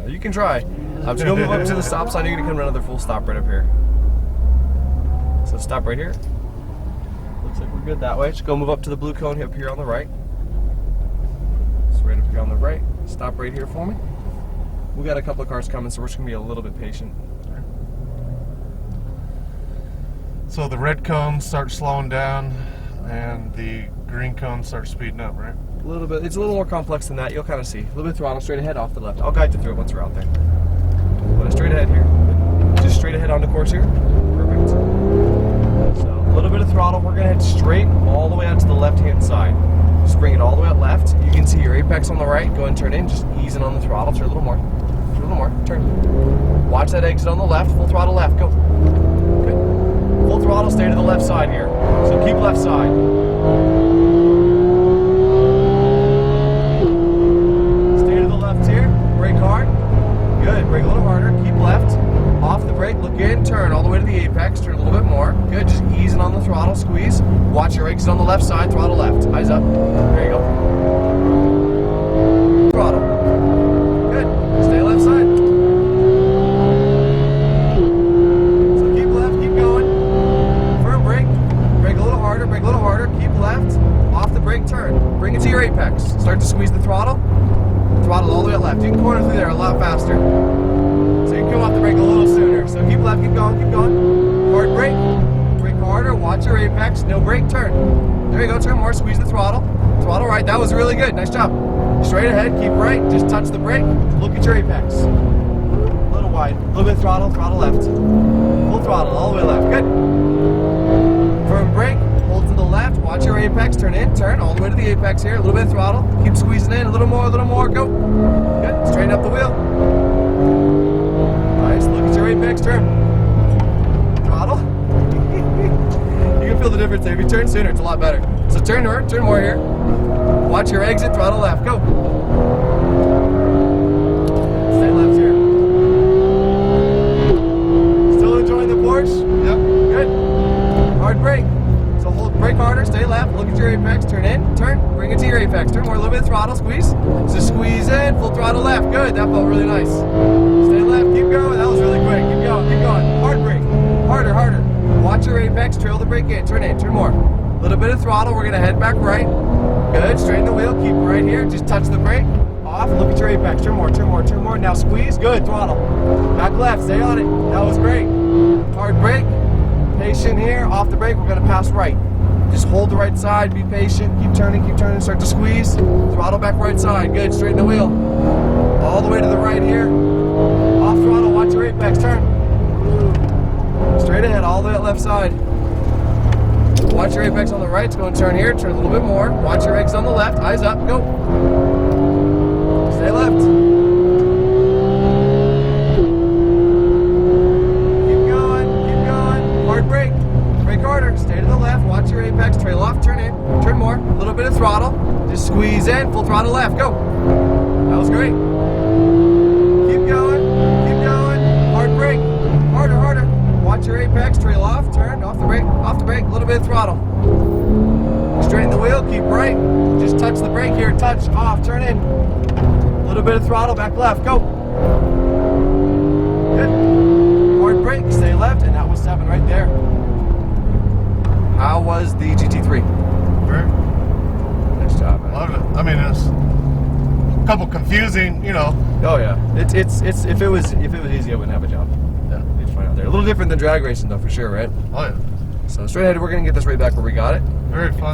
You can try. I'm just going to move up to the stop sign. You're going to come to another full stop right up here. So stop right here. Looks like we're good that way. Just go move up to the blue cone up here on the right. It's right up here on the right. Stop right here for me. We got a couple of cars coming, so we're just going to be a little bit patient. So the red cones start slowing down and the green cones start speeding up, right? A little bit. It's a little more complex than that. You'll kind of see. A little bit of throttle, straight ahead, off the left. I'll guide you through it once we're out there. Put it straight ahead here. Just straight ahead on the course here. Perfect. So a little bit of throttle. We're going to head straight all the way out to the left-hand side. Just bring it all the way out left. You can see your apex on the right. Go and turn in. Just easing on the throttle. Turn a little more. Turn a little more. Turn. Watch that exit on the left. Full throttle left. Go. Good. Full throttle. Stay to the left side here. So keep left side. Stay to the left here. Brake hard. Good. Brake a little harder. Keep left. Off the brake. Look in. Turn all the way to the apex. Turn a little bit more. Good. Just easing on the throttle. Squeeze. Watch your exit on the left side. Throttle left. Eyes up. There you go. Throttle. Good. Stay left side. So keep left. Keep going. Firm brake. Brake a little harder. Brake a little harder. Keep left. Off the brake. Turn. Bring it to your apex. Start to squeeze the throttle. Throttle all the way left. You can corner through there a lot faster. So you can come off the brake a little sooner. So keep left. Keep going. Keep going. Hard brake. Brake harder. Watch your apex. No brake. Turn. There you go. Turn more. Squeeze the throttle. Throttle right. That was really good. Nice job. Straight ahead. Keep right. Just touch the brake. Look at your apex. A little wide. A little bit of throttle. Throttle left. Full throttle. All the way left. Good. Firm brake. Hold to the left. Watch your apex. Turn in. Turn all the way to the apex here. A little bit of throttle. Keep squeezing in. A little more. A little more. Go. Good. Straighten up the wheel. Nice. Look at your apex. Turn. Throttle. You can feel the difference there. If you turn sooner, it's a lot better. So turn more. Turn more here. Watch your exit. Throttle left. Go. Stay left here. Still enjoying the Porsche? Yep. Good. Hard brake. So hold brake harder. Stay left. Look at your apex. Turn in. Turn. Bring it to your apex. Turn more. A little bit of throttle. Squeeze. Just squeeze in. Full throttle left. Good. That felt really nice. Stay left. Keep going. That was really quick. Keep going. Keep going. Hard brake. Harder. Harder. Watch your apex. Trail the brake in. Turn in. Turn more. A little bit of throttle. We're going to head back right. Good. Straighten the wheel. Keep right here. Just touch the brake. Off. Look at your apex. Turn more. Turn more. Turn more. Now squeeze. Good. Throttle. Back left. Stay on it. That was great. Hard brake. Patient here. Off the brake. We're going to pass right. Just hold the right side. Be patient. Keep turning. Keep turning. Start to squeeze. Throttle back right side. Good. Straighten the wheel. All the way to the right here. Off throttle. Watch your apex. Turn. Straight ahead. All the way at left side. Watch your apex on the right. It's going to turn here. Turn a little bit more. Watch your exit on the left. Eyes up. Go. Stay left. Keep going. Keep going. Hard brake. Brake harder. Stay to the left. Watch your apex. Trail off. Turn in. Turn more. A little bit of throttle. Just squeeze in. Full throttle left. Go. That was great. Keep going. Keep going. Hard brake. Harder. Harder. Watch your apex. Trail off. Turn. Off the brake. Off the brake. A little bit of throttle. Straighten the wheel. Keep right. Just touch the brake here. Touch. Off. Turn in. A little bit of throttle. Back left. Go. Good. Hard brake. Stay left. And that was 7 right there. How was the GT3? Great. Nice job, man. Loved it. I mean, it's a couple confusing, you know. Oh yeah. It's if it was easy, I wouldn't have a job. Yeah. You'd find out there. A little different than drag racing though, for sure, right? Oh yeah. So straight ahead, we're gonna get this right back where we got it. Very fun.